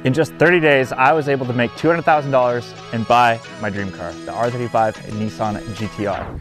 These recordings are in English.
In just 30 days, I was able to make $200,000 and buy my dream car, the R35 Nissan GTR.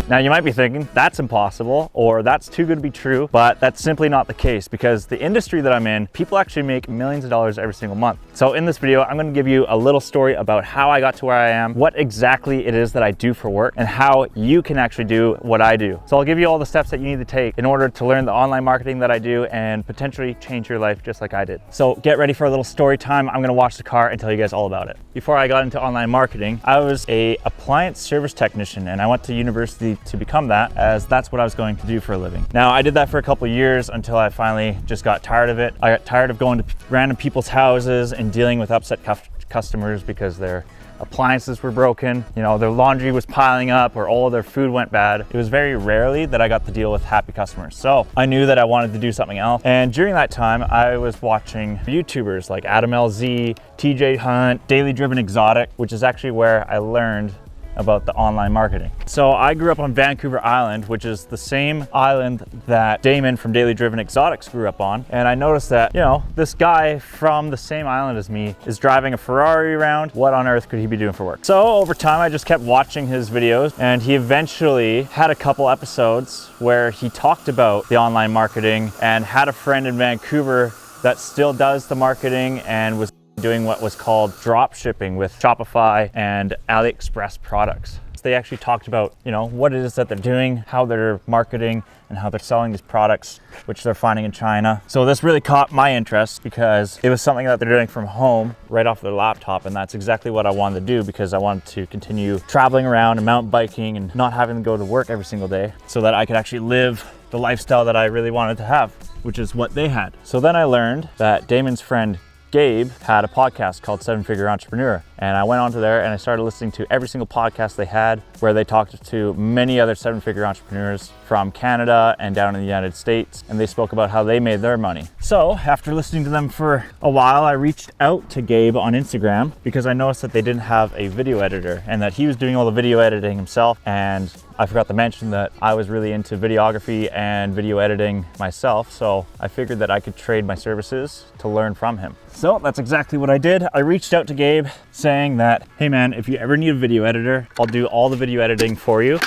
Now you might be thinking, that's impossible, or that's too good to be true, but that's simply not the case because the industry that I'm in, people actually make millions of dollars every single month. So in this video, I'm gonna give you a little story about how I got to where I am, what exactly it is that I do for work, and how you can actually do what I do. So I'll give you all the steps that you need to take in order to learn the online marketing that I do and potentially change your life just like I did. So get ready for a little story time. I'm gonna watch the car and tell you guys all about it. Before I got into online marketing, I was an appliance service technician and I went to university to become that, as that's what I was going to do for a living. Now I did that for a couple of years until I finally just got tired of it. I got tired of going to random people's houses and dealing with upset customers because their appliances were broken, you know, their laundry was piling up or all of their food went bad. It was very rarely that I got to deal with happy customers. So I knew that I wanted to do something else. And during that time, I was watching YouTubers like Adam LZ, TJ Hunt, Daily Driven Exotic, which is actually where I learned about the online marketing. So I grew up on Vancouver Island, which is the same island that Damon from Daily Driven Exotics grew up on. And I noticed that, you know, this guy from the same island as me is driving a Ferrari around. What on earth could he be doing for work? So over time, I just kept watching his videos, and he eventually had a couple episodes where he talked about the online marketing and had a friend in Vancouver that still does the marketing and was doing what was called drop shipping with Shopify and AliExpress products. They actually talked about, you know, what it is that they're doing, how they're marketing, and how they're selling these products, which they're finding in China. So this really caught my interest because it was something that they're doing from home, right off their laptop, and that's exactly what I wanted to do because I wanted to continue traveling around and mountain biking and not having to go to work every single day so that I could actually live the lifestyle that I really wanted to have, which is what they had. So then I learned that Damon's friend Gabe had a podcast called 7-Figure Entrepreneur, and I went onto there and I started listening to every single podcast they had where they talked to many other 7-figure entrepreneurs from Canada and down in the United States, and they spoke about how they made their money. So after listening to them for a while, I reached out to Gabe on Instagram because I noticed that they didn't have a video editor and that he was doing all the video editing himself. And I forgot to mention that I was really into videography and video editing myself, so I figured that I could trade my services to learn from him. So that's exactly what I did. I reached out to Gabe saying that, hey man, if you ever need a video editor, I'll do all the video editing for you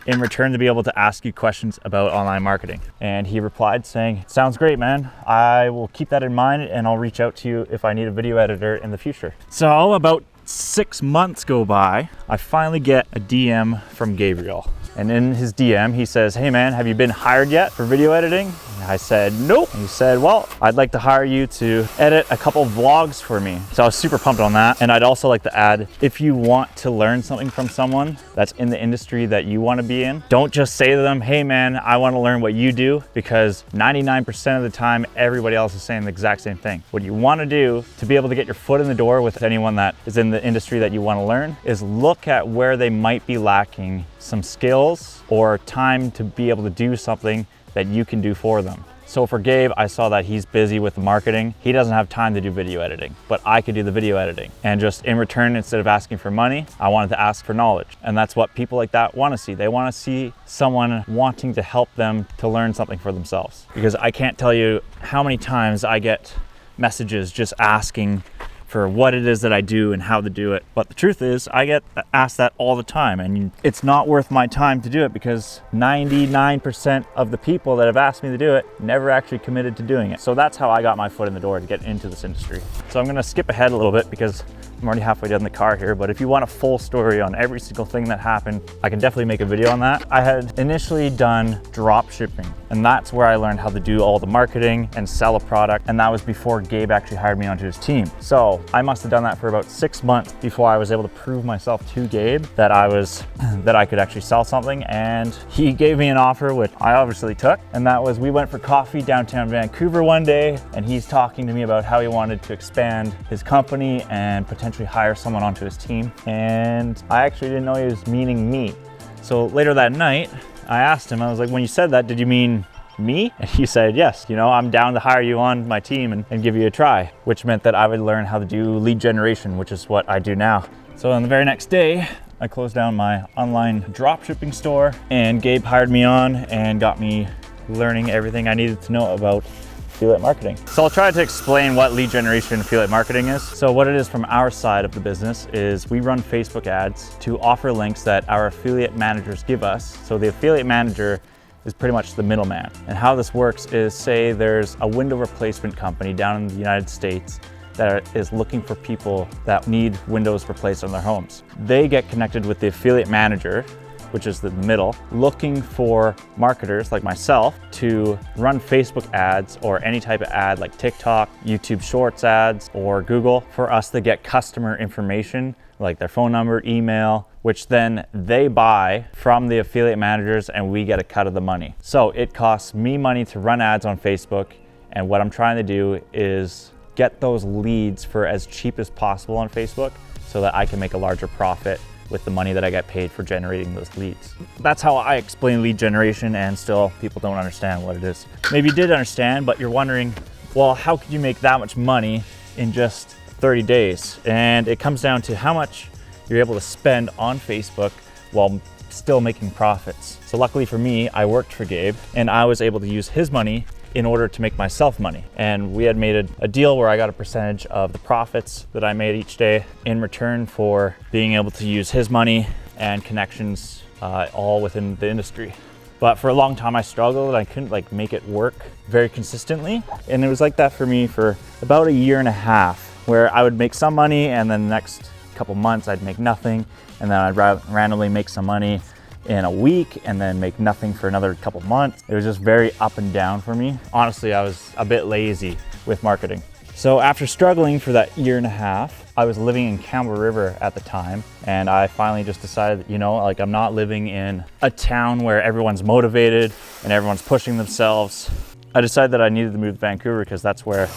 in return to be able to ask you questions about online marketing. And he replied saying, sounds great, man. I will keep that in mind and I'll reach out to you if I need a video editor in the future. So about 6 months go by, I finally get a DM from Gabriel. And in his DM, he says, hey man, have you been hired yet for video editing? And I said, nope. And he said, well, I'd like to hire you to edit a couple vlogs for me. So I was super pumped on that. And I'd also like to add, if you want to learn something from someone that's in the industry that you want to be in, don't just say to them, hey man, I want to learn what you do, because 99% of the time, everybody else is saying the exact same thing. What you want to do to be able to get your foot in the door with anyone that is in the industry that you want to learn is look at where they might be lacking some skills or time to be able to do something that you can do for them. So for Gabe, I saw that he's busy with the marketing. He doesn't have time to do video editing, but I could do the video editing. And just in return, instead of asking for money, I wanted to ask for knowledge. And that's what people like that want to see. They want to see someone wanting to help them to learn something for themselves. Because I can't tell you how many times I get messages just asking for what it is that I do and how to do it. But the truth is, I get asked that all the time, and it's not worth my time to do it because 99% of the people that have asked me to do it never actually committed to doing it. So that's how I got my foot in the door to get into this industry. So I'm gonna skip ahead a little bit because I'm already halfway done the car here, but if you want a full story on every single thing that happened, I can definitely make a video on that. I had initially done drop shipping, and that's where I learned how to do all the marketing and sell a product, and that was before Gabe actually hired me onto his team. So I must have done that for about 6 months before I was able to prove myself to Gabe that I could actually sell something, and he gave me an offer, which I obviously took, and that was we went for coffee downtown Vancouver one day, and he's talking to me about how he wanted to expand his company and potentially hire someone onto his team. And I actually didn't know he was meaning me. So later that night, I asked him, I was like, when you said that, did you mean me? And he said, yes, you know, I'm down to hire you on my team and give you a try, which meant that I would learn how to do lead generation, which is what I do now. So on the very next day, I closed down my online drop shipping store, and Gabe hired me on and got me learning everything I needed to know about affiliate marketing. So I'll try to explain what lead generation affiliate marketing is. So what it is from our side of the business is we run Facebook ads to offer links that our affiliate managers give us. So the affiliate manager is pretty much the middleman. And how this works is, say there's a window replacement company down in the United States that is looking for people that need windows replaced on their homes. They get connected with the affiliate manager, which is the middle, looking for marketers like myself to run Facebook ads or any type of ad like TikTok, YouTube Shorts ads, or Google, for us to get customer information like their phone number, email, which then they buy from the affiliate managers and we get a cut of the money. So it costs me money to run ads on Facebook, and what I'm trying to do is get those leads for as cheap as possible on Facebook so that I can make a larger profit with the money that I get paid for generating those leads. That's how I explain lead generation, and still people don't understand what it is. Maybe you did understand, but you're wondering, well, how could you make that much money in just 30 days? And it comes down to how much you're able to spend on Facebook while still making profits. So luckily for me, I worked for Gabe and I was able to use his money in order to make myself money. And we had made a deal where I got a percentage of the profits that I made each day in return for being able to use his money and connections all within the industry. But for a long time I struggled. I couldn't make it work very consistently. And it was like that for me for about a year and a half, where I would make some money and then the next couple months I'd make nothing. And then I'd randomly make some money in a week and then make nothing for another couple months. It was just very up and down for me. Honestly, I was a bit lazy with marketing. So after struggling for that year and a half, I was living in Campbell River at the time, and I finally just decided, I'm not living in a town where everyone's motivated and everyone's pushing themselves. I decided that I needed to move to Vancouver because that's where,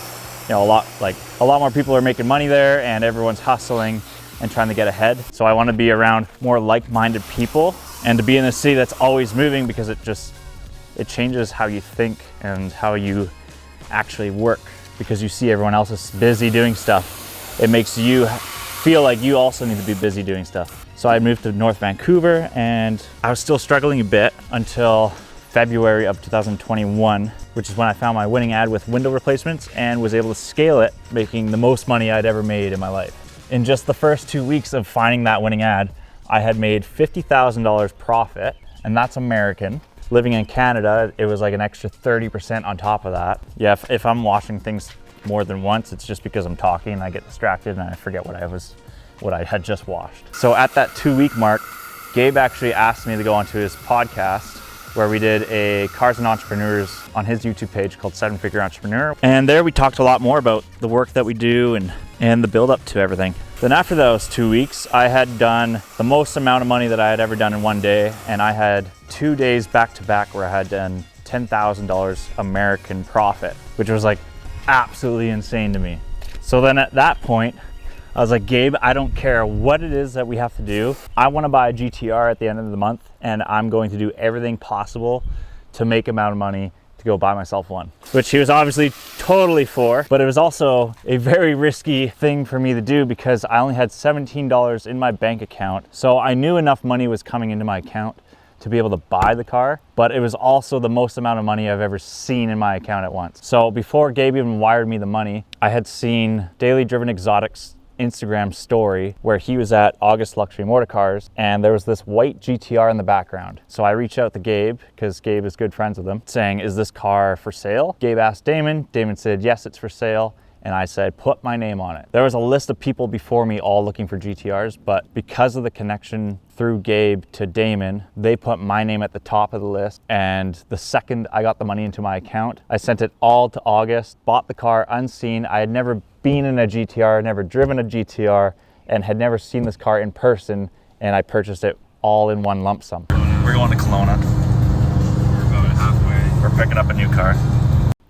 a lot more people are making money there and everyone's hustling and trying to get ahead. So I want to be around more like-minded people and to be in a city that's always moving, because it changes how you think and how you actually work, because you see everyone else is busy doing stuff. It makes you feel like you also need to be busy doing stuff. So I moved to North Vancouver and I was still struggling a bit until February of 2021, which is when I found my winning ad with window replacements and was able to scale it, making the most money I'd ever made in my life. In just the first 2 weeks of finding that winning ad, I had made $50,000 profit, and that's American. Living in Canada, it was like an extra 30% on top of that. Yeah, if I'm washing things more than once, it's just because I'm talking and I get distracted and I forget what I had just washed. So at that 2-week mark, Gabe actually asked me to go onto his podcast, where we did a Cars and Entrepreneurs on his YouTube page called 7 Figure Entrepreneur. And there we talked a lot more about the work that we do and the build up to everything. Then after those 2 weeks, I had done the most amount of money that I had ever done in one day. And I had 2 days back to back where I had done $10,000 American profit, which was absolutely insane to me. So then at that point, I was like, Gabe, I don't care what it is that we have to do. I want to buy a GTR at the end of the month, and I'm going to do everything possible to make amount of money to go buy myself one, which he was obviously totally for, but it was also a very risky thing for me to do because I only had $17 in my bank account. So I knew enough money was coming into my account to be able to buy the car, but it was also the most amount of money I've ever seen in my account at once. So before Gabe even wired me the money, I had seen Daily Driven Exotics Instagram story where he was at August Luxury Motor Cars and there was this white GTR in the background. So I reached out to Gabe, because Gabe is good friends with him, saying, is this car for sale? Gabe asked Damon. Damon said, yes, it's for sale. And I said, put my name on it. There was a list of people before me all looking for GTRs, but because of the connection through Gabe to Damon, they put my name at the top of the list. And the second I got the money into my account, I sent it all to August, bought the car unseen. I had never been in a GTR, never driven a GTR, and had never seen this car in person. And I purchased it all in one lump sum. We're going to Kelowna. We're about halfway. We're picking up a new car.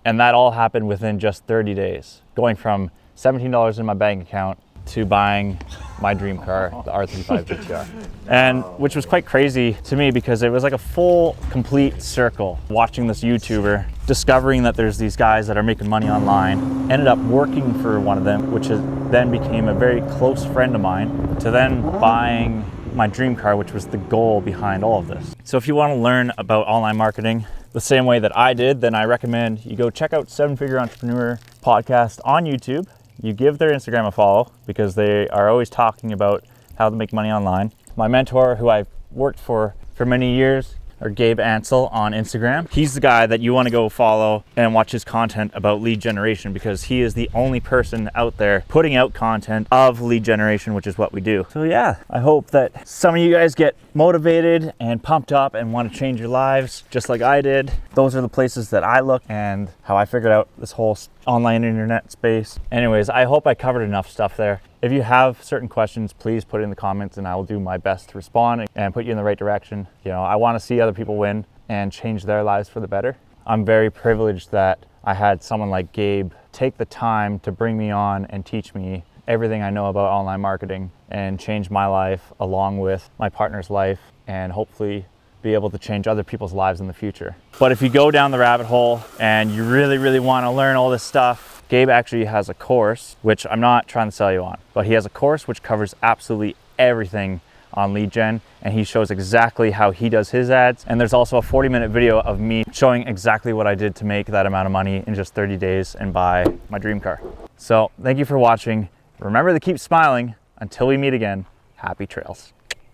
And that all happened within just 30 days, going from $17 in my bank account to buying my dream car, the R35 GTR. And which was quite crazy to me because it was like a full, complete circle. Watching this YouTuber discovering that there's these guys that are making money online, ended up working for one of them, which then became a very close friend of mine, to then buying my dream car, which was the goal behind all of this. So if you want to learn about online marketing the same way that I did, then I recommend you go check out 7-Figure Entrepreneur podcast on YouTube. You give their Instagram a follow because they are always talking about how to make money online. My mentor, who I've worked for many years, or Gabe on Instagram. He's the guy that you want to go follow and watch his content about lead generation, because he is the only person out there putting out content of lead generation, which is what we do. So yeah, I hope that some of you guys get motivated and pumped up and want to change your lives just like I did. Those are the places that I look and how I figured out this whole online internet space. Anyways, I hope I covered enough stuff there. If you have certain questions, please put it in the comments and I will do my best to respond and put you in the right direction. You know, I want to see other people win and change their lives for the better. I'm very privileged that I had someone like Gabe take the time to bring me on and teach me everything I know about online marketing and change my life along with my partner's life, and hopefully be able to change other people's lives in the future. But if you go down the rabbit hole and you really want to learn all this stuff, Gabe actually has a course, which I'm not trying to sell you on, but he has a course which covers absolutely everything on lead gen, and he shows exactly how he does his ads. And there's also a 40-minute video of me showing exactly what I did to make that amount of money in just 30 days and buy my dream car. So thank you for watching. Remember to keep smiling. Until we meet again, happy trails.